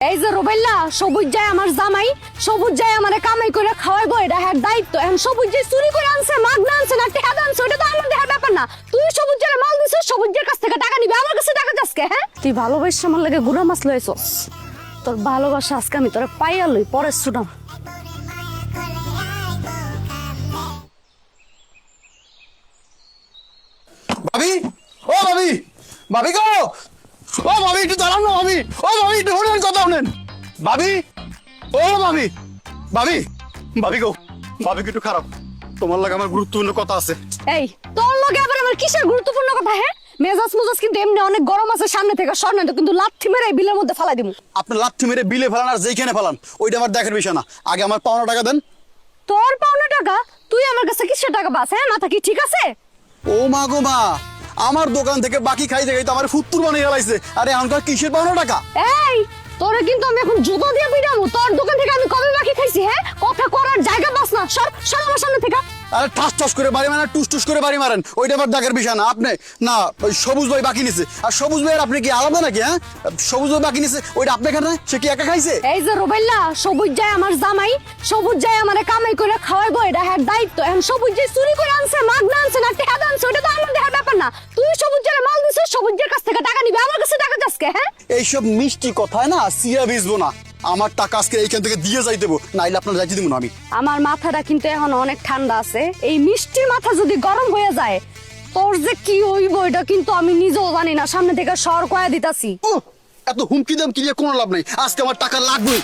এই যে রুবেল্লা, সবুজ যায় আমার জামাই, সবুজ যায় আমারে কামাই করে খাওয়াইবো, এটা হ্যাঁ দায়িত্ব। এখন সবুজ যায় চুরি করে আনছে, মাগনা আনছে না টেহা আনছে, ওটা তো আমার দেহার ব্যাপার না। তুই সবুজের মাল দিছিস, সবুজের কাছ থেকে টাকা নিবি, আমার কাছে টাকা চাসকে? হ্যাঁ, তুই ভালোবাসা আমার লাগে গুড়া মাছ লইছস। তোর ভালোবাসা আজকে আমি তোরে পাইয়া লই, পরে শুনাম। ভাবি, ও ভাবি, ভাবি গো, ও ভাবি একটু দাঁড়ান না ভাবি, ও ভাবি একটু শুনেন, কথা শুনেন ভাবি, ও ভাবি, ভাবি, ভাবি গো, ভাবি একটু খারাপ, তোমার লাগে আমার গুরুত্বপূর্ণ কথা আছে। এই তোর লগে আবার আমার কিসের গুরুত্বপূর্ণ কথা? হ্যাঁ, মেজাজ মুজাজ কিন্তু এমনি অনেক গরম আছে, সামনে থেকে সরনা তো কিন্তু লাথি মেরে এই বিলের মধ্যে ফালাই দিমু। আপনি লাথি মেরে বিলে ফেলান আর যেখানে ফেলান ওইটা আমার দেখার বিষয় না, আগে আমার পাওনা টাকা দেন। তোর পাওনা টাকা? তুই আমার কাছে কিসের টাকা পাস? হ্যাঁ, মাথা কি ঠিক আছে? ও মা গো মা, আমার দোকান থেকে বাকি খাইতে খাইতে আমার ফুত্তুর বানিয়ে গেলাইছে, আরে এখনকার কিসের পাওনা টাকা? এই তোরে কিন্তু আমি এখন জুতো দিয়ে পিটাবো। তোর দোকান থেকে আমি কবে বাকি খাইছি? হ্যাঁ, কথা করার জায়গা পাস না, সর সর আমার সামনে থেকে। আরে ঠাস ঠাস করে বাড়ি মারেন, টুস টুস করে বাড়ি মারেন, ওইটা আবার দেখার বিষয় না। আপনি না, ওই সবুজ ভাই বাকি নিছে, আর সবুজ ভাইয়ের আপনি কি আলাদা নাকি? হ্যাঁ, সবুজ ভাই বাকি নিছে, ওইটা আপনি এখানে, সে কি একা খাইছে? এই যে রুবেল্লা, সবুজ যায় আমার জামাই, সবুজ যায় আমারে কামাই করে খাওয়াইবো, এটা হ্যাঁ দায়িত্ব। এখন সবুজ যায় চুরি করে আনছে, মাগনা আনছে না টেহা আনছে, ওটা তো আমার দেহার ব্যাপার না। তুই সবুজের মাল দিছিস, সবুজের কাছ থেকে টাকা নিবি, আমার কাছে টাকা চাসকে? হ্যাঁ, এইসব মিষ্টি কথায় না সিয়া ভিজবো না, আমার টাকা আজকে এইখান থেকে দিয়ে যাই দেবো, নাইলে আপনার যাইতে দিব না আমি। আমার মাথাটা কিন্তু এখন অনেক ঠান্ডা আছে, এই মিষ্টির মাথা যদি গরম হয়ে যায় তোর যে কি হইব এটা কিন্তু আমি নিজেও জানি না। সামনে থেকে সর কয়া দিতাছি। এত হুমকি দাম কি দিয়ে কোনো লাভ নাই, আজকে আমার টাকা লাগবে।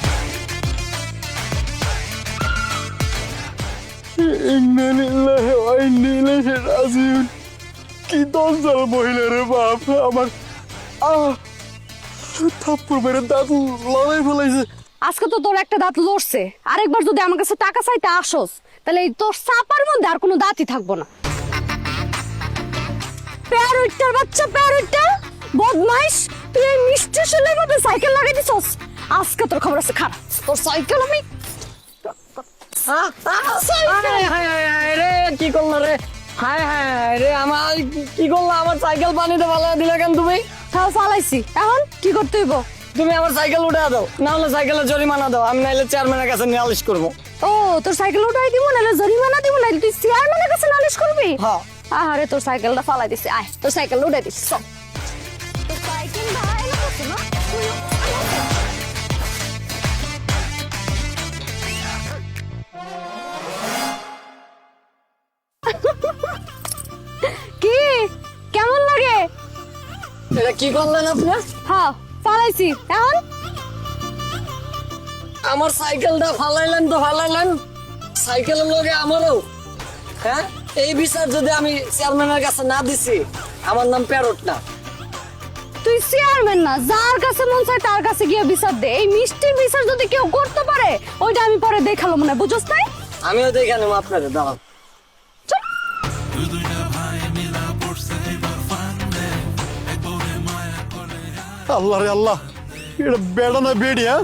কি দরজাল মহিলা রে বাপ, আমার থাপ্পড় মেরে দাঁত লড়াই ফেলাইছে। আজকে তো তোর একটা দাঁত লড়ছে, আরেকবার যদি আমার কাছে টাকা চাইতে আসোস তাহলে এই তোর চাপার মধ্যে আর কোনো দাঁতই থাকবো না। প্যারোটটার বাচ্চা, প্যারোটটা বদমাইশ, তুই এই মিষ্টি শুলের মধ্যে সাইকেল লাগাই দিছস। আজকে তোর খবর আছে খারাপ, তোর সাইকেল আমি কি করলো রে? হায় হায় রে, আমার কি করলো? আমার সাইকেল পানিতে ফালা দিলে কেন তুমি? তাও চালাইছি, এখন কি করতে হইব? তুমি আমার সাইকেল উঠে দাও, না হলে সাইকেলের জরিমানা দাও, আমি নাইলে চেয়ারম্যানের কাছে নালিশ করবো। ও, তোর সাইকেল উঠাই দিব, নাহলে জরিমানা দিব, নাহলে তুই চেয়ারম্যানের কাছে নালিশ করবি? হ্যাঁ। আরে তোর সাইকেলটা ফালাই দিছি, আয় তোর সাইকেল উঠাই দিছি, চল। তোর সাইকেল ভাই না করছে না? কি কেমন লাগে? এটা কি করলেন আপনি? হ্যাঁ, ফালাইছি, এখন আমার সাইকেলটা ফালাইলেন তো ফালাইলেন, সাইকেলের লগে আমারও। হ্যাঁ, এই বিচার যদি আমি চেয়ারম্যানের কাছে না দিছি, আমার নাম প্যারট না। তুই চেয়ারম্যান না, যার কাছে মন চায় তার কাছে গিয়ে বিচার দে। এই মিষ্টির বিচার যদি কেউ করতে পারে ওইটা আমি পরে দেখালো মনে, বুঝছ তাই? আমিও তো এখানে আপনাদের দাঁড়ান। আল্লাহ রে আল্লাহ, এটা বেড়া না বেড়ি? হ্যাঁ,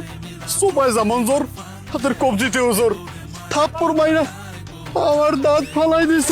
সোপায় যেমন জোর, হাতের কবজিতেও জোর, থাপ্পড় মাইরা আমার দাঁত ফালাই দিছে।